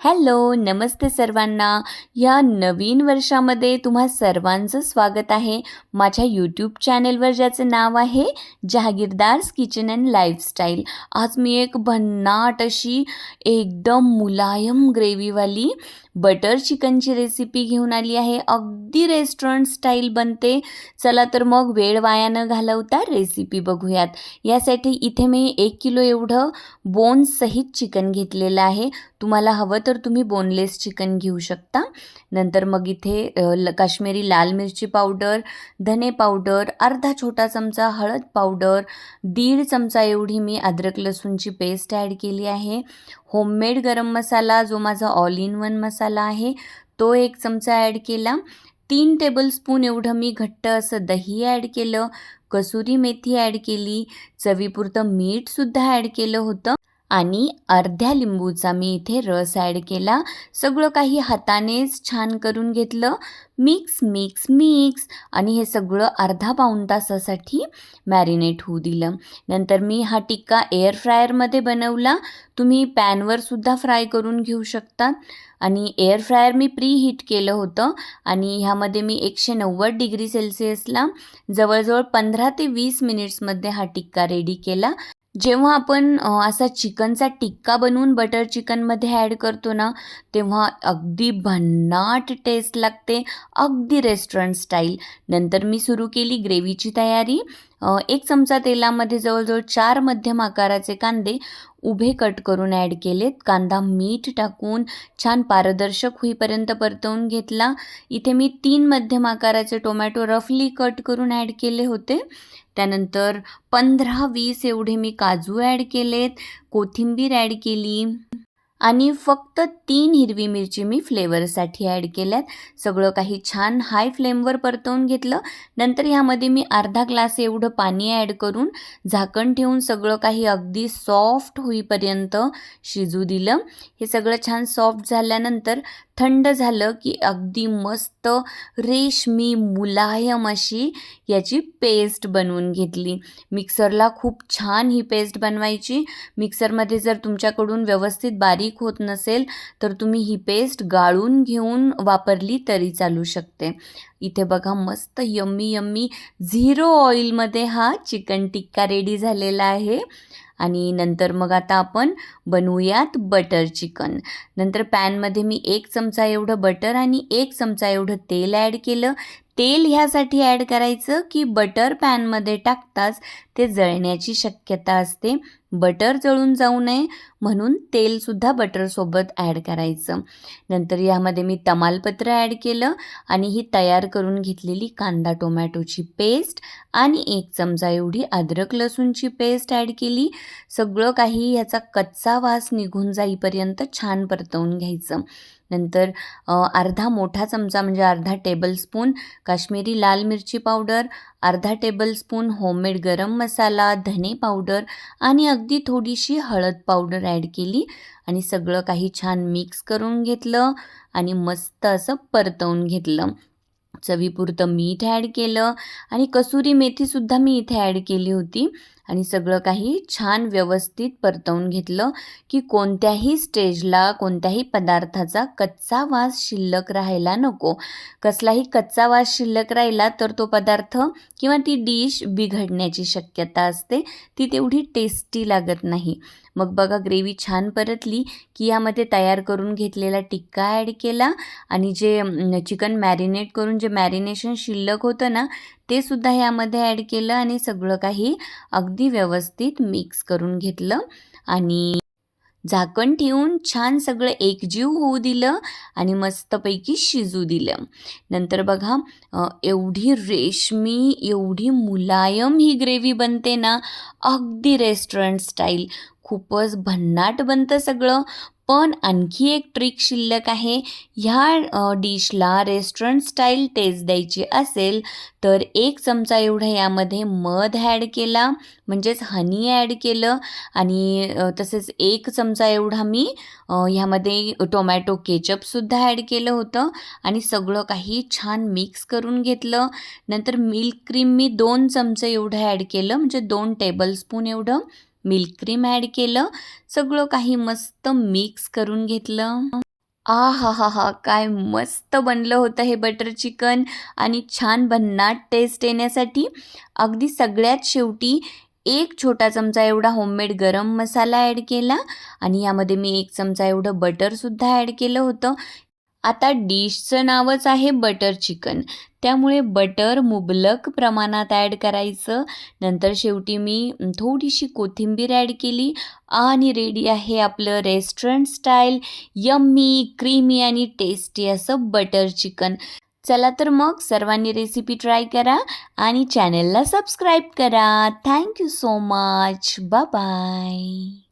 Hello, नमस्ते सर्वांना. या नवीन वर्षामध्ये तुम्हा सर्वांचं स्वागत आहे माझ्या यूट्यूब चॅनेलवर, ज्याचं नाव आहे जहागीरदार्स किचन अँड लाईफस्टाईल. आज मी एक भन्नाट अशी एकदम मुलायम ग्रेव्हीवाली बटर चिकनची रेसिपी घेऊन आली आहे. अगदी रेस्टॉरंट स्टाईल बनते. चला तर मग वेळ वाया न घालवता रेसिपी बघूयात. यासाठी इथे मी 1 किलो एवढं बोनसहित चिकन घेतलेलं आहे. तुम्हाला हवं तर तुम्ही बोनलेस चिकन घेऊ शकता. नंतर मग इथे काश्मीरी लाल मिरची पावडर, धने पावडर, अर्धा छोटा चमचा हळद पावडर, 1.5 चमचा एवढी मी अद्रक लसूणची पेस्ट ॲड केली आहे. होममेड गरम मसाला, जो माझा ऑल इन वन मसाला आहे, तो 1 चमचा ॲड केला. 3 टेबलस्पून एवढं मी घट्ट असं दही ॲड केलं. कसुरी मेथी ॲड केली. चवीपुरतं मीठसुद्धा ॲड केलं होतं आणि अर्ध्या लिंबूचा मी इथे रस ॲड केला. सगळं काही हातानेच छान करून घेतलं. मिक्स मिक्स मिक्स आणि हे सगळं अर्धा पाऊण तासासाठी मॅरिनेट होऊ दिलं. नंतर मी हा टिक्का एअर फ्रायरमध्ये बनवला. तुम्ही पॅनवर सुद्धा फ्राय करून घेऊ शकता. आणि एअर फ्रायर मी प्री हीट केलं होतं आणि ह्यामध्ये मी 190 डिग्री सेल्सिअसला जवळजवळ 15 ते 20 मिनिट्समध्ये हा टिक्का रेडी केला. जेव्हा आपण असा चिकनचा टिक्का बनवून बटर चिकनमध्ये ॲड करतो ना, तेव्हा अगदी भन्नाट टेस्ट लागते, अगदी रेस्टॉरंट स्टाईल. नंतर मी सुरू केली ग्रेव्हीची तयारी. 1 चमचा तेलामध्ये जवळजवळ 4 मध्यम आकाराचे कांदे उभे कट करून ॲड केलेत. कांदा मीठ टाकून छान पारदर्शक होईपर्यंत परतवून घेतला. इथे मी 3 मध्यम आकाराचे टोमॅटो रफली कट करून ॲड केले होते. त्यानंतर 15-20 एवढे मी काजू ॲड केलेत, कोथिंबीर ॲड केली आणि फक्त 3 हिरवी मिरची मी फ्लेवरसाठी ॲड केल्यात. सगळं काही छान हाय फ्लेमवर परतवून घेतलं. नंतर ह्यामध्ये मी अर्धा ग्लास एवढं पाणी ॲड करून झाकण ठेवून सगळं काही अगदी सॉफ्ट होईपर्यंत शिजू दिलं. हे सगळं छान सॉफ्ट झाल्यानंतर थंड झालं की अगदी मस्त रेशमी मुलायम अशी याची पेस्ट बनवून घेतली. मिक्सरला खूप छान ही पेस्ट बनवायची. मिक्सरमध्ये जर तुमच्याकडून व्यवस्थित बारीक होत नसेल तर तुम्ही ही पेस्ट गाळून घेऊन वापरली तरी चालू शकते. इथे बघा मस्त यम्मी यम्मी 0 ऑइलमध्ये हा चिकन टिक्का रेडी झालेला आहे. आणि नंतर मग आता आपण बनवूयात बटर चिकन. नंतर पॅनमध्ये मी 1 चमचा एवढं बटर आणि 1 चमचा एवढं तेल ॲड केलं. तेल ह्यासाठी ॲड करायचं की बटर पॅनमध्ये टाकताच ते जळण्याची शक्यता असते. बटर जळून जाऊ नये म्हणून तेलसुद्धा बटरसोबत ॲड करायचं. नंतर यामध्ये मी तमालपत्र ॲड केलं आणि ही तयार करून घेतलेली कांदा टोमॅटोची पेस्ट आणि 1 चमचा एवढी अद्रक लसूणची पेस्ट ॲड केली. सगळं काही ह्याचा कच्चा वास निघून जाईपर्यंत छान परतवून घ्यायचं. नंतर अर्धा मोठा चमचा म्हणजे अर्धा टेबलस्पून काश्मीरी लाल मिरची पावडर, अर्धा टेबलस्पून होममेड गरम मसाला, धने पावडर आणि अगदी थोडीशी हळद पावडर ॲड केली आणि सगळं काही छान मिक्स करून घेतलं आणि मस्त असं परतवून घेतलं. चवीपुरतं मीठ ॲड केलं आणि कसुरी मेथीसुद्धा मी इथे ॲड केली होती आणि सगळं काही छान व्यवस्थित परतवून घेतलं की कोणत्याही स्टेजला कोणत्याही पदार्थाचा कच्चा वास शिल्लक राहायला नको. कसलाही कच्चा वास शिल्लक राहिला तर तो पदार्थ किंवा ती डिश बिघडण्याची शक्यता असते, ती तेवढी टेस्टी लागत नाही. मग बघा ग्रेव्ही छान परतली की यामध्ये तयार करून घेतलेला टिक्का ॲड केला आणि जे चिकन मॅरिनेट करून जे मॅरिनेशन शिल्लक होतं ना, ते सुद्धा यामध्ये ॲड केलं आणि सगळं काही अगदी व्यवस्थित मिक्स करून घेतलं आणि झाकण ठेवून छान सगळं एकजीव होऊ दिलं आणि मस्तपैकी शिजू दिलं. नंतर बघा एवढी रेशमी, एवढी मुलायम ही ग्रेव्ही बनते ना, अगदी रेस्टॉरंट स्टाईल. खूपच भन्नाट बनतं सगळं. पण आणखी एक ट्रिक शिल्लक आहे. ह्या डिशला रेस्टॉरंट स्टाईल टेस्ट द्यायची असेल तर 1 चमचा एवढा यामध्ये मध ॲड केला, म्हणजेच हनी ॲड केलं आणि तसेच 1 चमचा एवढा मी ह्यामध्ये टोमॅटो केचपसुद्धा ॲड केलं होतं आणि सगळं काही छान मिक्स करून घेतलं. नंतर मिल्क क्रीम मी 2 चमचे एवढं ॲड केलं, म्हणजे 2 टेबलस्पून एवढं मिल्क क्रीम ॲड केलं. सगळं काही मस्त मिक्स करून घेतलं. आहाहाहा! काय मस्त बनलं होतं हे बटर चिकन आणि छान भन्नाट टेस्ट येण्यासाठी अगदी सगळ्यात शेवटी एक छोटा चमचा एवढा होममेड गरम मसाला ॲड केला आणि यामध्ये मी 1 चमचा एवढं बटरसुद्धा ॲड केलं होतं. आता डिशचं नावच आहे बटर चिकन. त्यामुळे बटर मुबलक प्रमाणात ॲड करायचं. नंतर शेवटी मी थोडीशी कोथिंबीर ॲड केली आणि रेडी आहे आपलं रेस्टॉरंट स्टाईल यम्मी, क्रीमी आणि टेस्टी असं बटर चिकन. चला तर मग सर्वांनी रेसिपी ट्राय करा आणि चॅनेलला सबस्क्राईब करा. Thank so much. बाय.